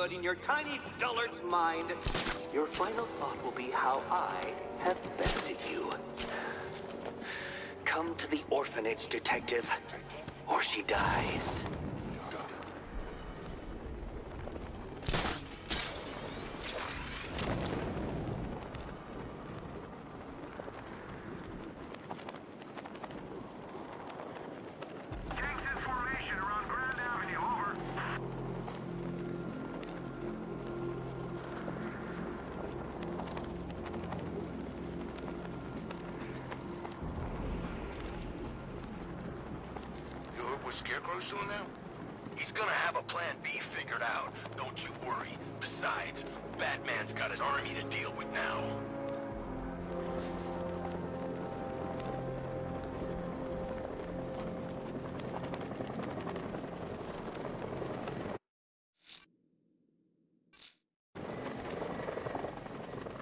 good in your tiny dullard's mind, your final thought will be how I have bested you. Come to the orphanage, detective, or she dies. Scarecrow's doing now? He's gonna have a plan B figured out. Don't you worry. Besides, Batman's got an army to deal with now.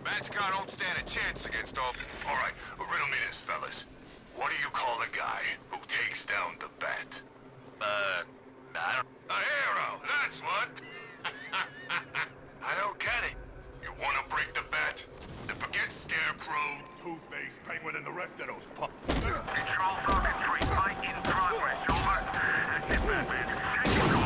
Bat's don't stand a chance against all... All right, riddle me this, fellas. What do you call the guy who takes down the Bat? I don't... A hero, that's what! I don't get it. You wanna break the Bat? Then forget Scarecrow, Two-Face, Penguin, and the rest of those punks. Control Falcon 3, fight in progress, over. Active Batman, take control.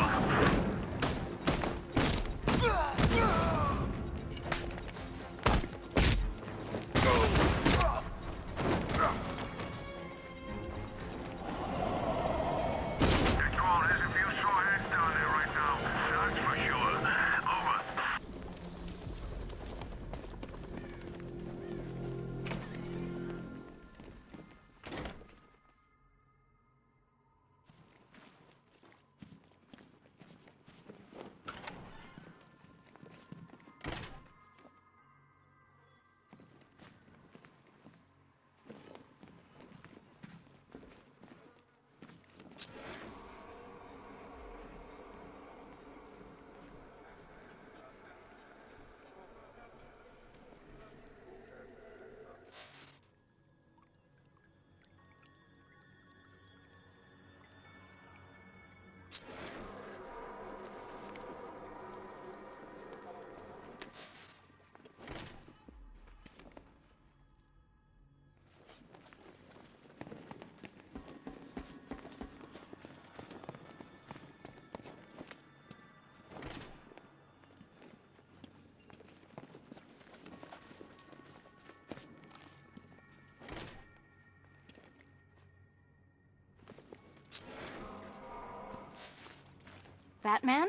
Batman?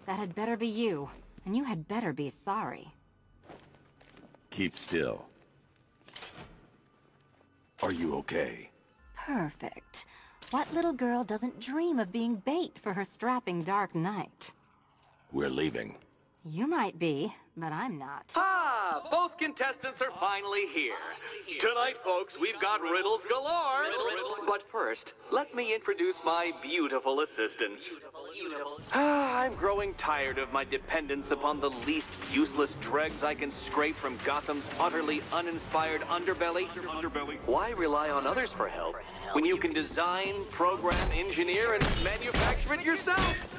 That had better be you. And you had better be sorry. Keep still. Are you okay? Perfect. What little girl doesn't dream of being bait for her strapping Dark Knight? We're leaving. You might be, but I'm not. Ah, both contestants are finally here. Tonight, folks, we've got riddles galore. But first, let me introduce my beautiful assistants. I'm growing tired of my dependence upon the least useless dregs I can scrape from Gotham's utterly uninspired underbelly. Why rely on others for help when you can design, program, engineer, and manufacture it yourself?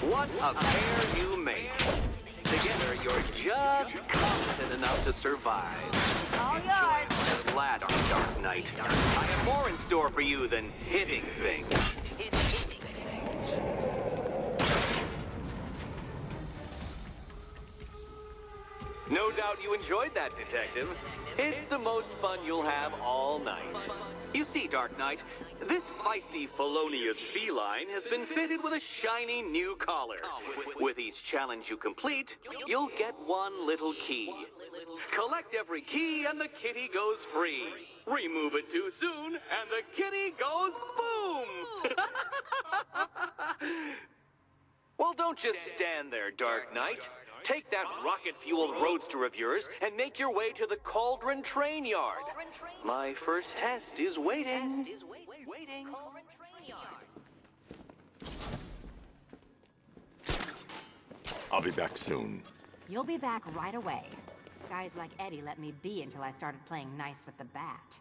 What a pair you make. Together, you're just competent enough to survive. All yours. At last, Dark Knight. I have more in store for you than hitting things. No doubt you enjoyed that, Detective. It's the most fun you'll have all night. You see, Dark Knight, this feisty, felonious feline has been fitted with a shiny new collar. With each challenge you complete, you'll get one little key. Collect every key and the kitty goes free. Remove it too soon and the kitty goes boom! Well, don't just stand there, Dark Knight. Take that rocket-fueled roadster of yours and make your way to the Cauldron Train Yard. My first test is waiting. I'll be back soon. You'll be back right away. Guys like Eddie let me be until I started playing nice with the Bat.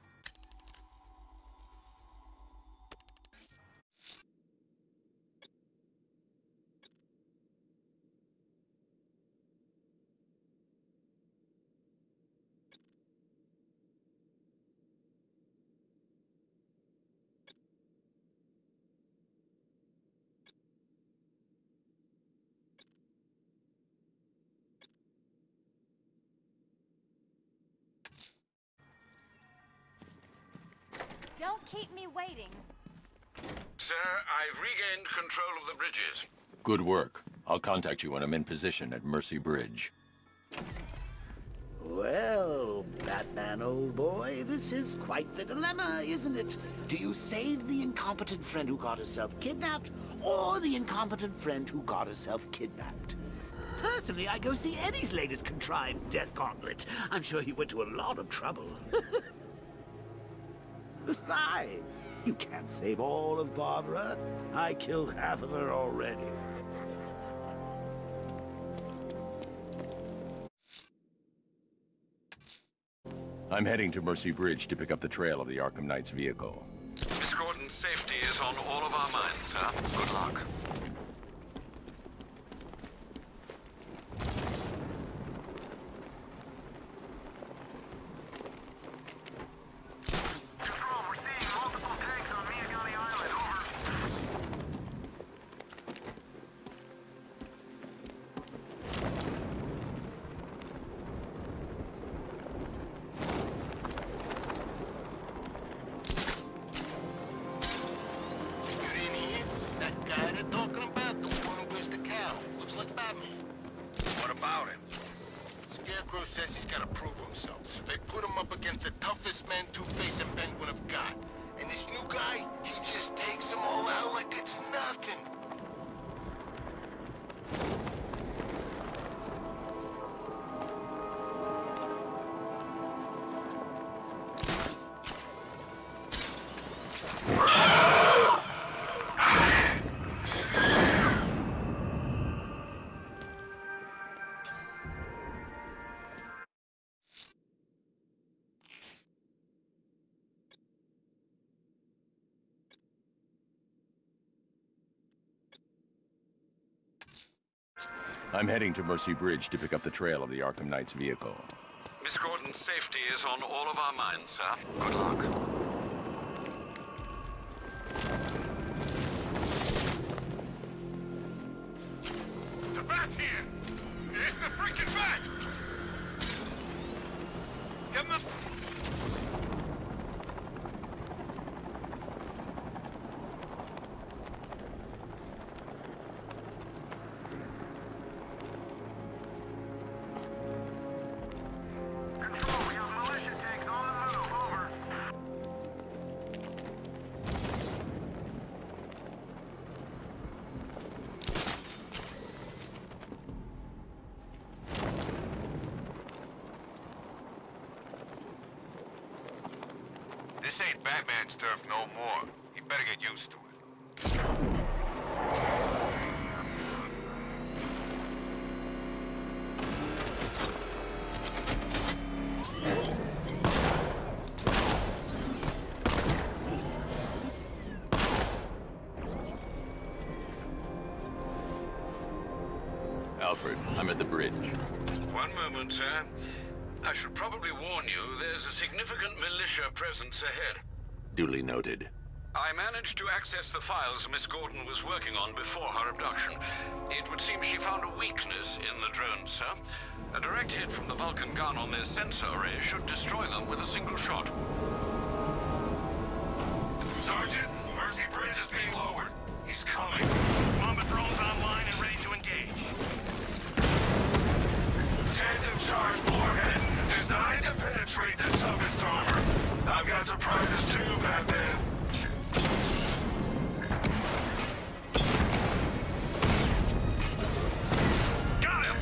Don't keep me waiting. Sir, I've regained control of the bridges. Good work. I'll contact you when I'm in position at Mercy Bridge. Well, Batman, old boy, this is quite the dilemma, isn't it? Do you save the incompetent friend who got herself kidnapped, or the incompetent friend who got herself kidnapped? Personally, I go see Eddie's latest contrived death gauntlet. I'm sure he went to a lot of trouble. Besides, you can't save all of Barbara. I killed half of her already. I'm heading to Mercy Bridge to pick up the trail of the Arkham Knight's vehicle. Miss Gordon's safety is on all of our minds, sir. Good luck. Control, we're seeing multiple tanks on Miyagami Island. Over. You didn't hear? That guy they're talking about, the one who wears the cowl. Looks like Batman. What about him? Scarecrow says he's gotta prove himself. So they put him up against the toughest man Two-Face and Penguin have got. And this new guy, he just takes them all out like it's nothing. I'm heading to Mercy Bridge to pick up the trail of the Arkham Knight's vehicle. Miss Gordon's safety is on all of our minds, sir. Good luck. The Bat's here! It's the freaking Bat! Come on! Control, we have militia tanks on the move. Over. This ain't Batman's turf no more. You better get used to it. Alfred, I'm at the bridge. One moment, sir. I should probably warn you, there's a significant militia presence ahead. Duly noted. I managed to access the files Miss Gordon was working on before her abduction. It would seem she found a weakness in the drones, sir. A direct hit from the Vulcan gun on their sensor array should destroy them with a single shot. Sergeant, Mercy Bridge is being lowered. He's coming. Bomber drones online and ready to engage. Tandem charge warhead, designed to penetrate the toughest armor. I've got surprises too, Batman. Got him!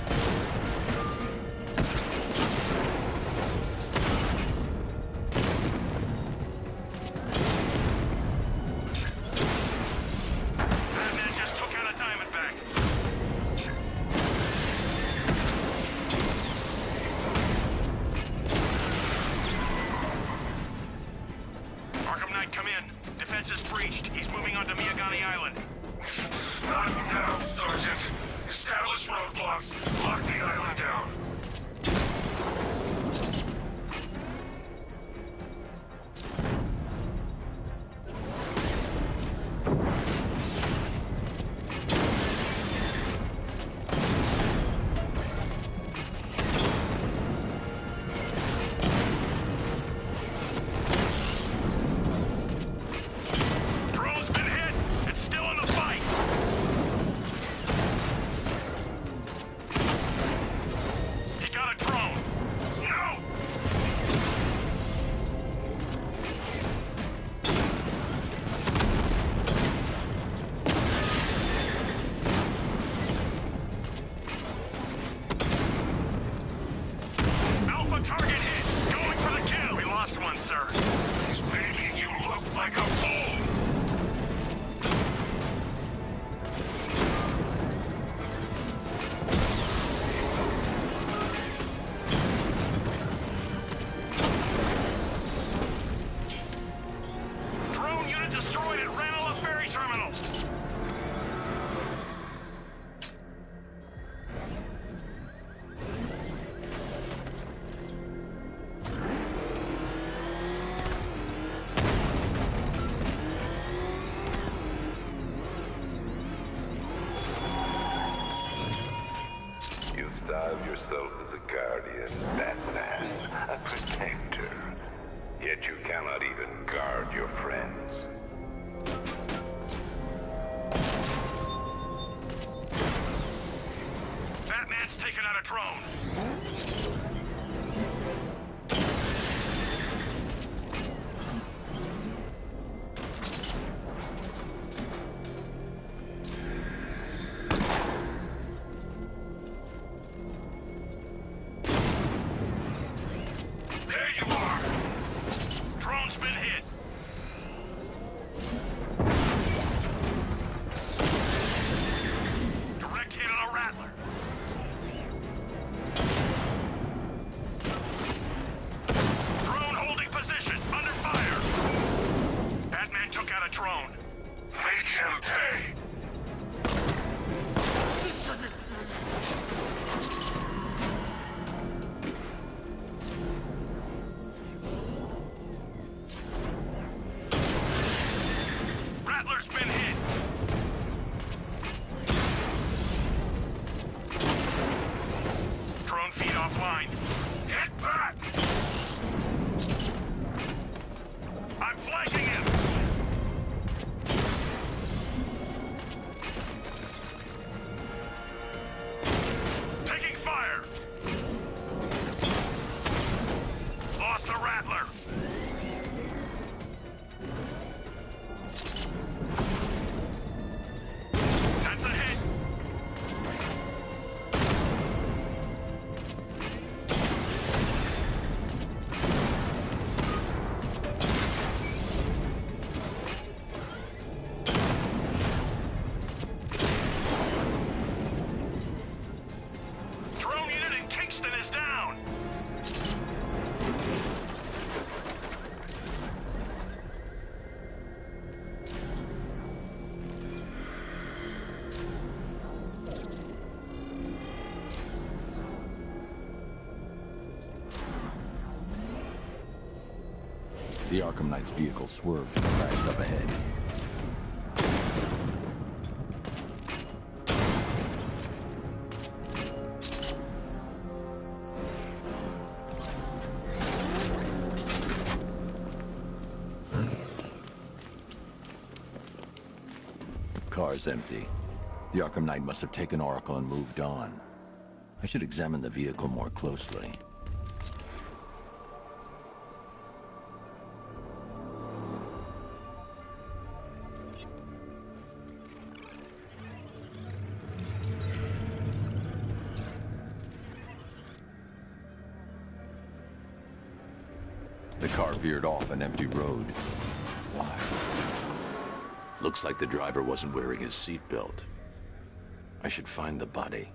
Batman just took out a Diamondback. Arkham Knight, come in. Defense is breached. He's moving onto Miyagami Island. Not now, Sergeant. Establish roadblocks. Lock the island down. I'm flanking him! Taking fire! Lost the Rattler! That's a hit! Drone unit in Kingston is down! The Arkham Knight's vehicle swerved and crashed up ahead. Car's empty. The Arkham Knight must have taken Oracle and moved on. I should examine the vehicle more closely. The car veered off an empty road. Why? Looks like the driver wasn't wearing his seatbelt. I should find the body.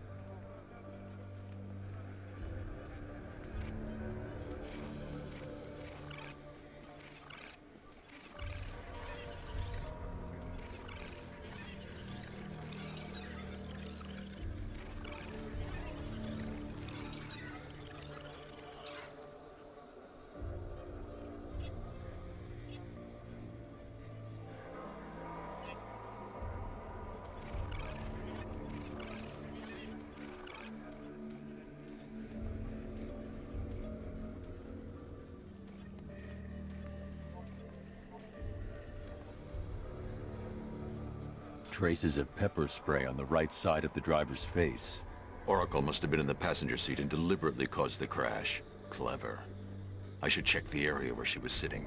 Traces of pepper spray on the right side of the driver's face. Oracle must have been in the passenger seat and deliberately caused the crash. Clever. I should check the area where she was sitting.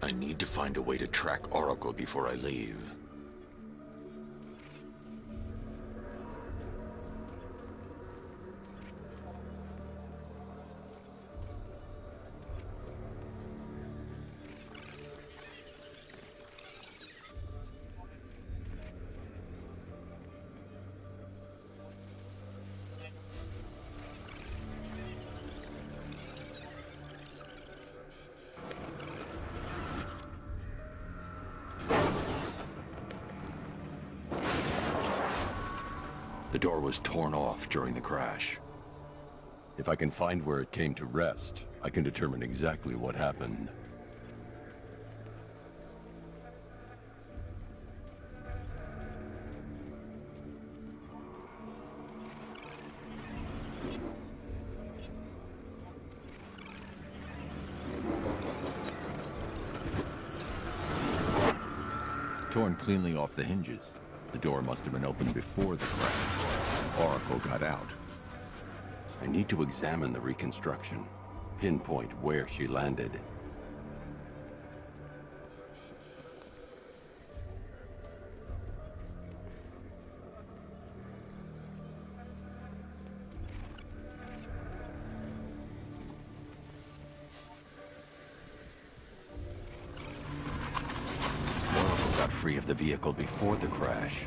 I need to find a way to track Oracle before I leave. The door was torn off during the crash. If I can find where it came to rest, I can determine exactly what happened. Torn cleanly off the hinges. The door must have been opened before the crash. Oracle got out. I need to examine the reconstruction. Pinpoint where she landed. Oracle got free of the vehicle before the crash.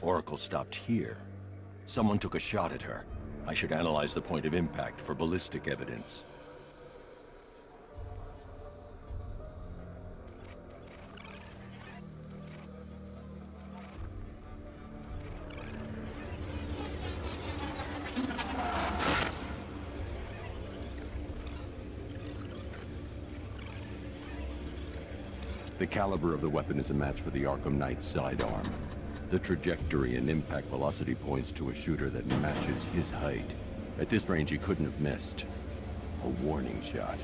Oracle stopped here. Someone took a shot at her. I should analyze the point of impact for ballistic evidence. The caliber of the weapon is a match for the Arkham Knight's sidearm. The trajectory and impact velocity points to a shooter that matches his height. At this range, he couldn't have missed. A warning shot.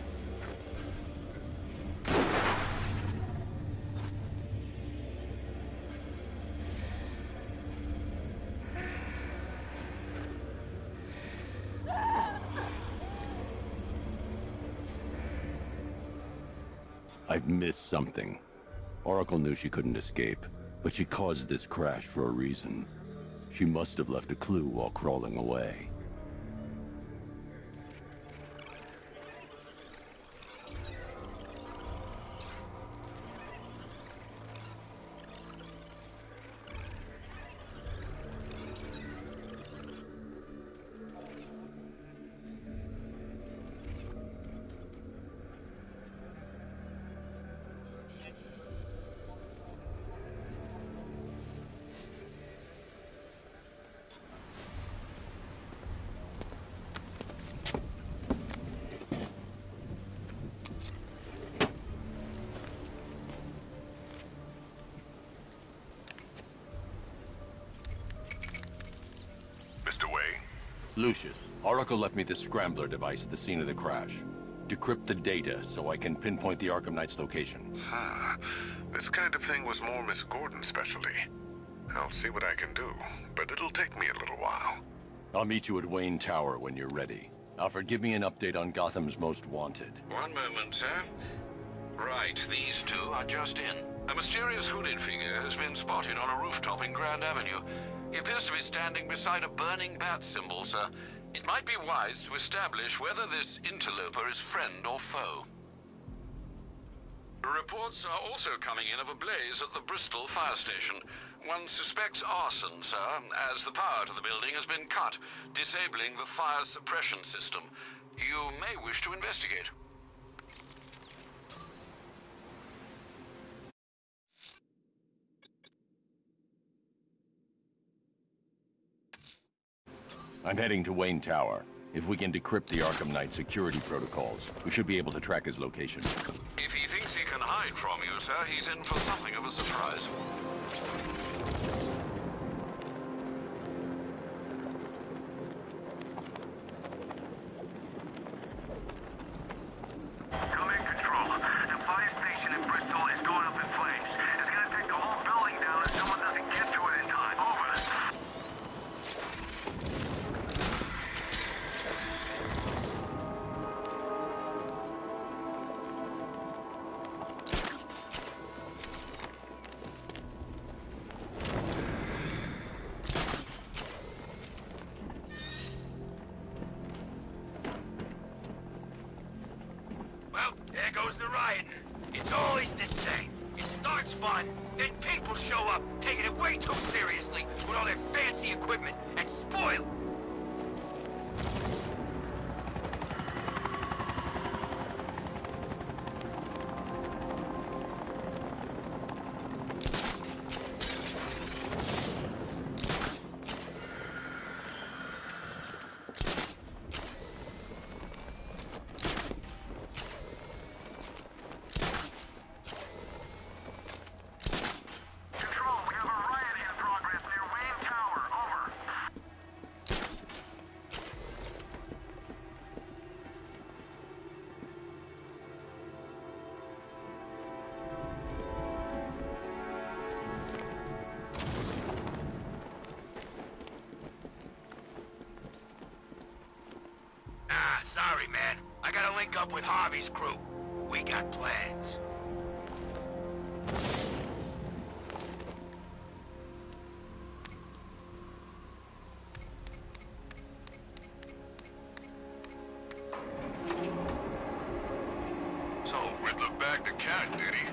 I've missed something. Oracle knew she couldn't escape. But she caused this crash for a reason. She must have left a clue while crawling away. Mr. Wayne? Lucius, Oracle left me the scrambler device at the scene of the crash. Decrypt the data so I can pinpoint the Arkham Knight's location. This kind of thing was more Miss Gordon's specialty. I'll see what I can do, but it'll take me a little while. I'll meet you at Wayne Tower when you're ready. Alfred, give me an update on Gotham's Most Wanted. One moment, sir. Right, these two are just in. A mysterious hooded figure has been spotted on a rooftop in Grand Avenue. He appears to be standing beside a burning bat symbol, sir. It might be wise to establish whether this interloper is friend or foe. Reports are also coming in of a blaze at the Bristol fire station. One suspects arson, sir, as the power to the building has been cut, disabling the fire suppression system. You may wish to investigate. I'm heading to Wayne Tower. If we can decrypt the Arkham Knight security protocols, we should be able to track his location. If he thinks he can hide from you, sir, he's in for something of a surprise. Come in, Control. The fire station in Bristol is going up in flames. It's gonna take the whole building down if someone doesn't get to it in time. Over. Well, there goes the riot. It's always the same. It starts fun, then people show up, taking it way too seriously with all their fancy equipment, and spoil it. Sorry, man. I gotta link up with Harvey's crew. We got plans. So, Riddler bagged the cat, did he?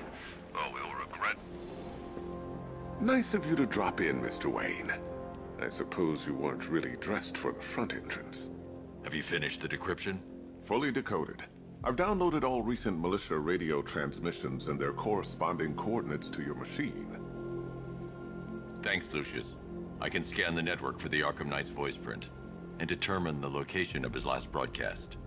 Oh, we'll regret. Nice of you to drop in, Mr. Wayne. I suppose you weren't really dressed for the front entrance. Have you finished the decryption? Fully decoded. I've downloaded all recent militia radio transmissions and their corresponding coordinates to your machine. Thanks, Lucius. I can scan the network for the Arkham Knight's voice print and determine the location of his last broadcast.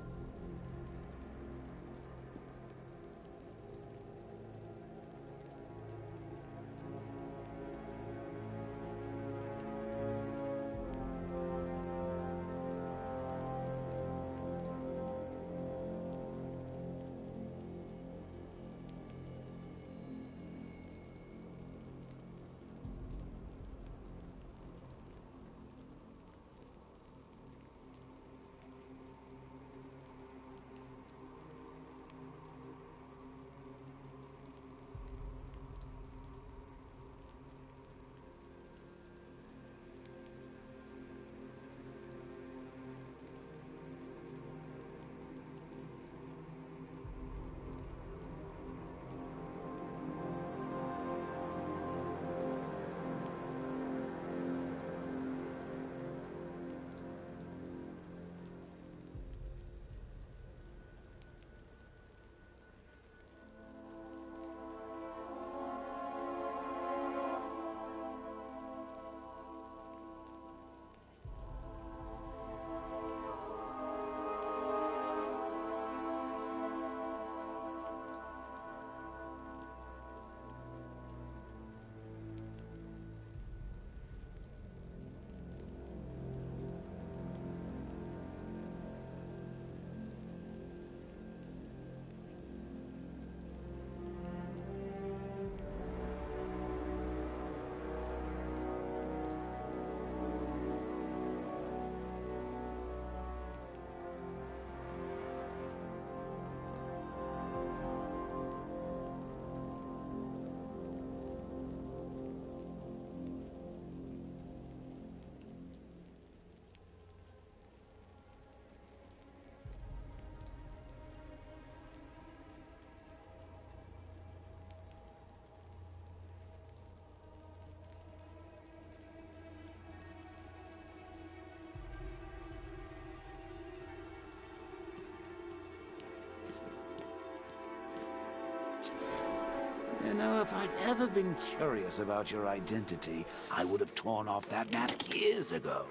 You know, if I'd ever been curious about your identity, I would have torn off that mask years ago.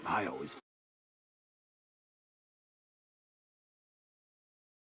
I always